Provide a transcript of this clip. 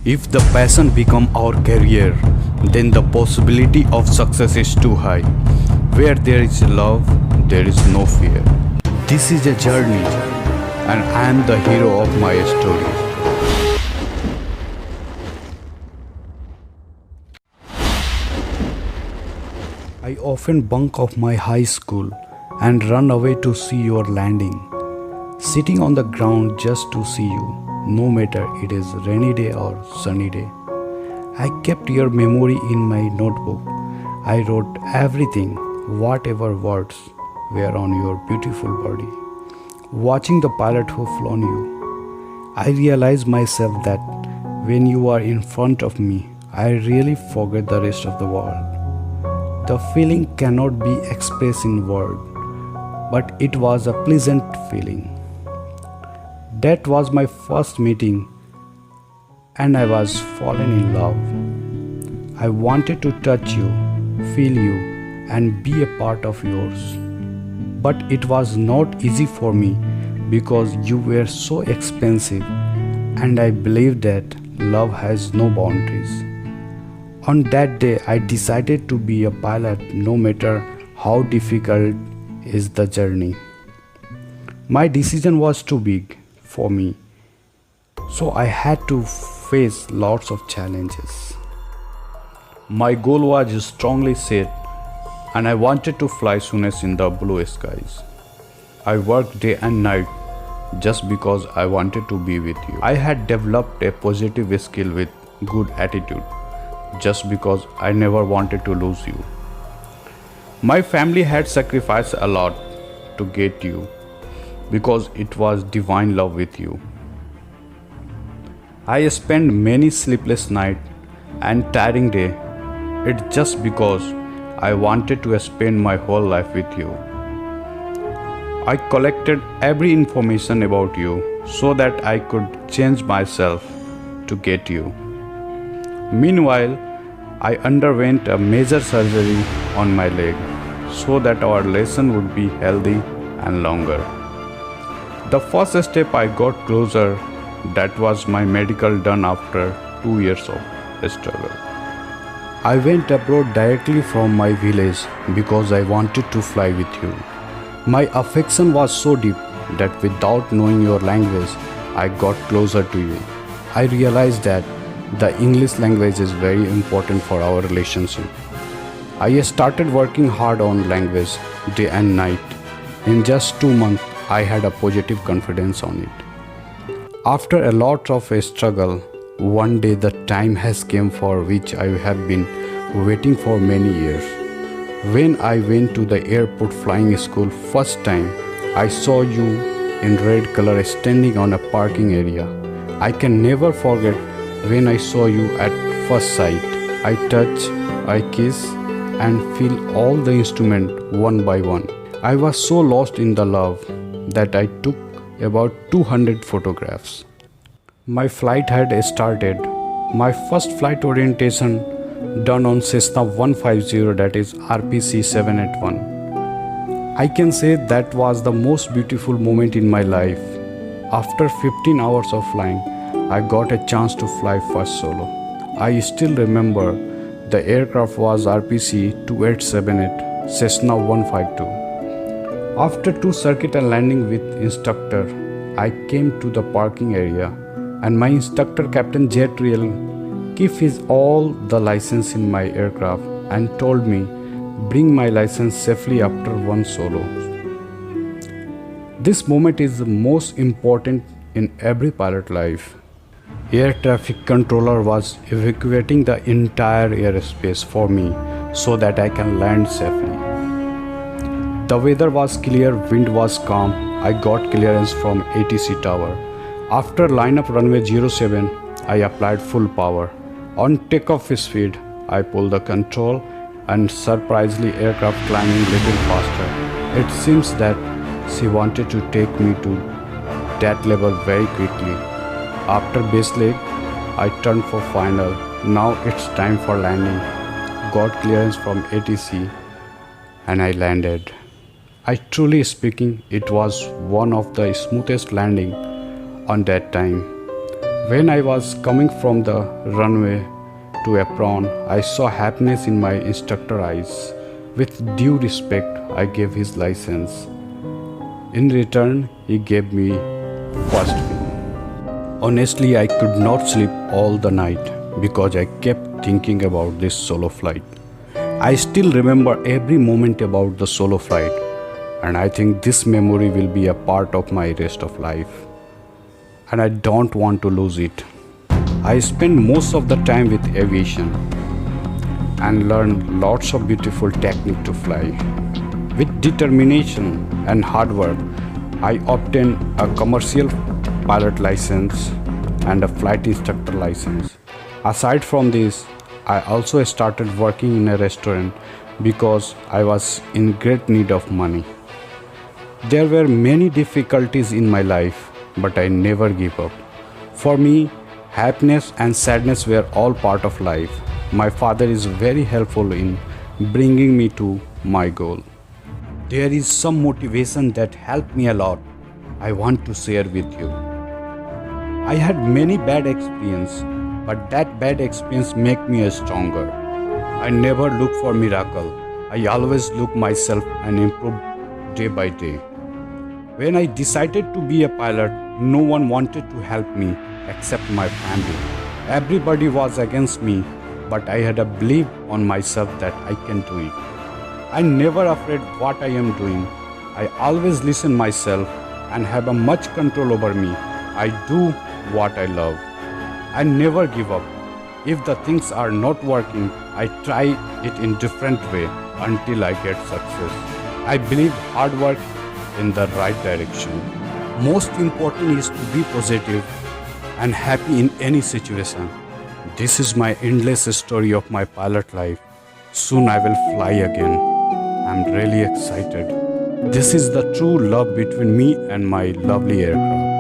If the passion become our career, then the possibility of success is too high. Where there is love, there is no fear. This is a journey, and I am the hero of my story. I often bunk off my high school and run away to see your landing, sitting on the ground just to see you, no matter it is rainy day or sunny day. I kept your memory in my notebook. I wrote everything, whatever words were on your beautiful body. Watching the pilot who flown you, I realized myself that when you are in front of me, I really forget the rest of the world. The feeling cannot be expressed in words, but it was a pleasant feeling. That was my first meeting, and I was fallen in love. I wanted to touch you, feel you, and be a part of yours. But it was not easy for me because you were so expensive, and I believed that love has no boundaries. On that day, I decided to be a pilot no matter how difficult is the journey. My decision was too big for me, so I had to face lots of challenges. My goal was strongly set, and I wanted to fly soonest in the blue skies. I worked day and night just because I wanted to be with you. I had developed a positive skill with good attitude just because I never wanted to lose you. My family had sacrificed a lot to get you because it was divine love with you. I spent many sleepless nights and tiring days. It's just because I wanted to spend my whole life with you. I collected every information about you so that I could change myself to get you. Meanwhile, I underwent a major surgery on my leg so that our relation would be healthy and longer. The first step I got closer, that was my medical done after 2 years of struggle. I went abroad directly from my village because I wanted to fly with you. My affection was so deep that without knowing your language, I got closer to you. I realized that the English language is very important for our relationship. I started working hard on language day and night. In just 2 months, I had a positive confidence on it. After a lot of a struggle, one day the time has come for which I have been waiting for many years. When I went to the airport flying school first time, I saw you in red color standing on a parking area. I can never forget when I saw you at first sight. I touch, I kiss, and feel all the instruments one by one. I was so lost in the love that I took about 200 photographs. My flight had started. My first flight orientation done on Cessna 150, that is RPC 781. I can say that was the most beautiful moment in my life. After 15 hours of flying, I got a chance to fly first solo. I still remember the aircraft was RPC 2878 Cessna 152. After 2 circuit and landing with instructor, I came to the parking area and my instructor Captain Jetriel keep his all the license in my aircraft and told me bring my license safely after one solo. This moment is the most important in every pilot life. Air traffic controller was evacuating the entire airspace for me so that I can land safely. The weather was clear, wind was calm. I got clearance from ATC tower. After line up runway 07, I applied full power. On takeoff speed, I pulled the control and surprisingly aircraft climbing little faster. It seems that she wanted to take me to that level very quickly. After base leg, I turned for final. Now it's time for landing. Got clearance from ATC and I landed. I truly speaking, it was one of the smoothest landing on that time. When I was coming from the runway to apron, I saw happiness in my instructor's eyes. With due respect, I gave his license. In return, he gave me first win. Honestly, I could not sleep all the night because I kept thinking about this solo flight. I still remember every moment about the solo flight, and I think this memory will be a part of my rest of life. And I don't want to lose it. I spend most of the time with aviation and learn lots of beautiful technique to fly. With determination and hard work, I obtained a commercial pilot license and a flight instructor license. Aside from this, I also started working in a restaurant because I was in great need of money. There were many difficulties in my life, but I never give up. For me, happiness and sadness were all part of life. My father is very helpful in bringing me to my goal. There is some motivation that helped me a lot. I want to share with you. I had many bad experiences, but that bad experience make me a stronger. I never look for miracle. I always look myself and improve day by day. When I decided to be a pilot, no one wanted to help me except my family. Everybody was against me, but I had a belief on myself that I can do it. I never afraid what I am doing. I always listen myself and have a much control over me. I do what I love. I never give up. If the things are not working, I try it in different way until I get success. I believe hard work in the right direction. Most important is to be positive and happy in any situation. This is my endless story of my pilot life. Soon I will fly again. I'm really excited. This is the true love between me and my lovely aircraft.